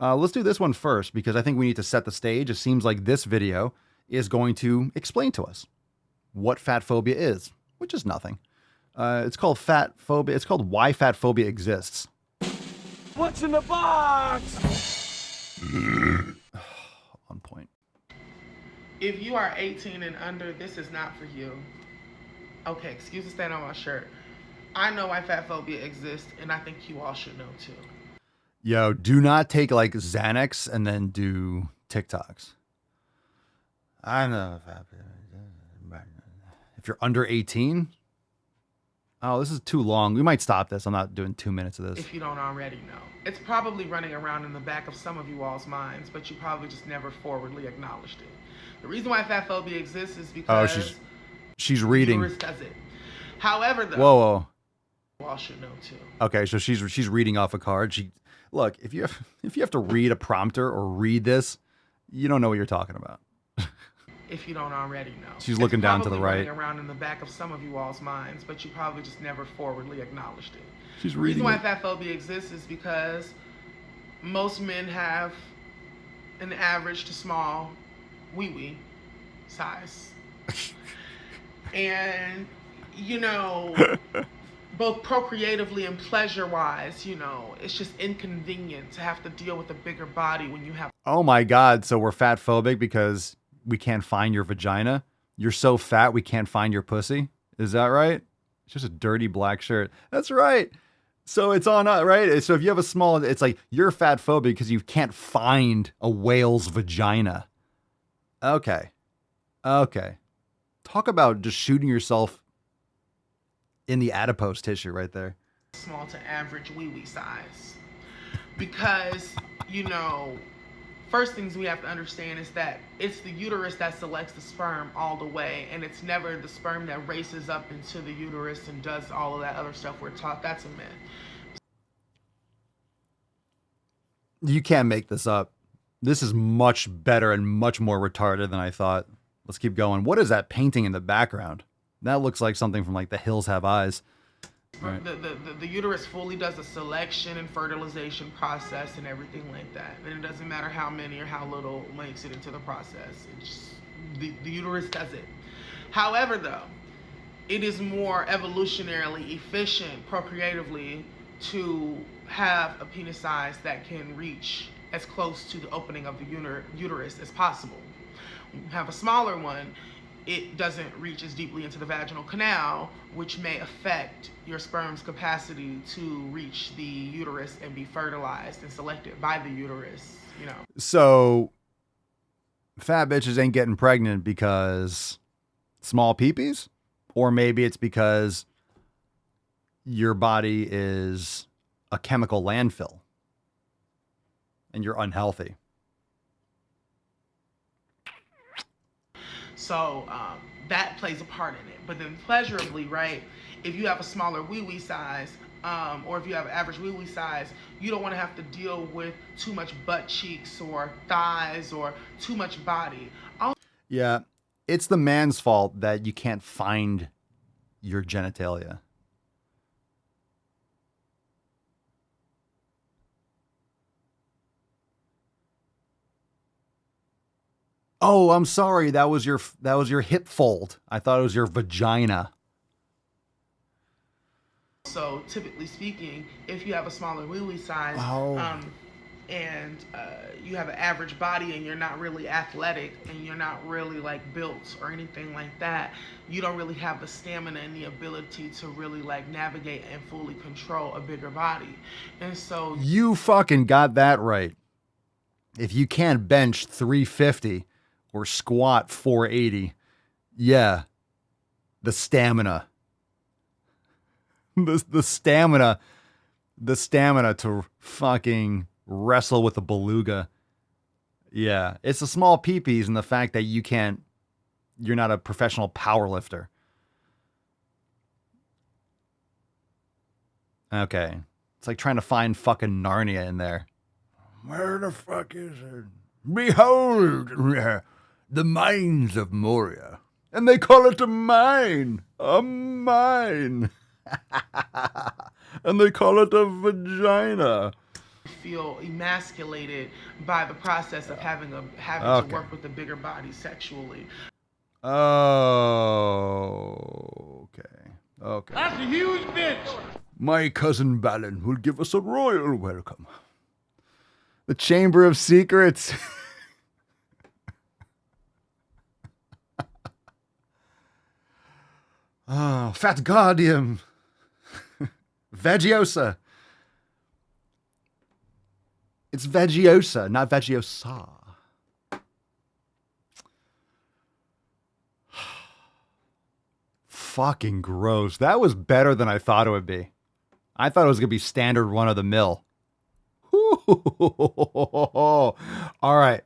Let's do this one first because I think we need to set the stage. It seems like this video is going to explain to us what fat phobia is, which is nothing. It's called fat phobia. It's called why fat phobia exists. What's in the box? On point. If you are 18 and under, this is not for you. Okay, excuse the stain on my shirt. I know why fat phobia exists, and I think you all should know too. Yo, do not take like Xanax and then do TikToks. I know. If you're under 18, oh, this is too long. We might stop this. I'm not doing 2 minutes of this. If you don't already know. It's probably running around in the back of some of you all's minds, but you probably just never forwardly acknowledged it. The reason why fat phobia exists is because she's reading. Uterus does it. However, though, whoa. You all should know too. Okay, so she's reading off a card. Look, if you have to read a prompter or read this, you don't know what you're talking about. If you don't already know. She's looking down to the right. Running around in the back of some of you all's minds, but you probably just never forwardly acknowledged it. She's reading. The reason why fat phobia exists is because most men have an average to small wee-wee size. And, you know, both procreatively and pleasure-wise, you know, it's just inconvenient to have to deal with a bigger body when you have... Oh my God, so we're fat phobic because we can't find your vagina? You're so fat we can't find your pussy? Is that right? It's just a dirty black shirt. That's right. So it's on, right? So if you have a small, it's like you're fat phobic because you can't find a whale's vagina. Okay. Talk about just shooting yourself in the adipose tissue right there. Small to average wee-wee size. Because, you know, first things we have to understand is that it's the uterus that selects the sperm all the way, and it's never the sperm that races up into the uterus and does all of that other stuff we're taught. That's a myth. You can't make this up. This is much better and much more retarded than I thought. Let's keep going. What is that painting in the background? That looks like something from like The Hills Have Eyes. Right. The uterus fully does the selection and fertilization process and everything like that. And it doesn't matter how many or how little makes it into the process. It's just, the uterus does it. However, though, it is more evolutionarily efficient procreatively to have a penis size that can reach as close to the opening of the uterus as possible. When you have a smaller one, it doesn't reach as deeply into the vaginal canal, which may affect your sperm's capacity to reach the uterus and be fertilized and selected by the uterus, you know. So fat bitches ain't getting pregnant because small peepees? Or maybe it's because your body is a chemical landfill and you're unhealthy. So that plays a part in it. But then pleasurably, right, if you have a smaller wee-wee size, or if you have an average wee-wee size, you don't want to have to deal with too much butt cheeks or thighs or too much body. Yeah, it's the man's fault that you can't find your genitalia. Oh, I'm sorry. That was your hip fold. I thought it was your vagina. So typically speaking, if you have a smaller wee-wee size, and you have an average body and you're not really athletic and you're not really like built or anything like that, you don't really have the stamina and the ability to really like navigate and fully control a bigger body. And so you fucking got that right. If you can't bench 350 or squat 480, yeah, the stamina. The stamina to fucking wrestle with a beluga. Yeah, it's the small peepees and the fact that you're not a professional power lifter. Okay. It's like trying to find fucking Narnia in there. Where the fuck is it? Behold, the mines of Moria. And they call it a mine. A mine. And they call it a vagina. feel emasculated by the process of having to Okay. work with a bigger body sexually. Oh, okay. Okay. That's a huge bitch. My cousin Balin will give us a royal welcome. The Chamber of Secrets. Oh, Fat Guardian. Vegiosa. It's Vegiosa, not Vegiosa. Fucking gross. That was better than I thought it would be. I thought it was going to be standard run of the mill. All right.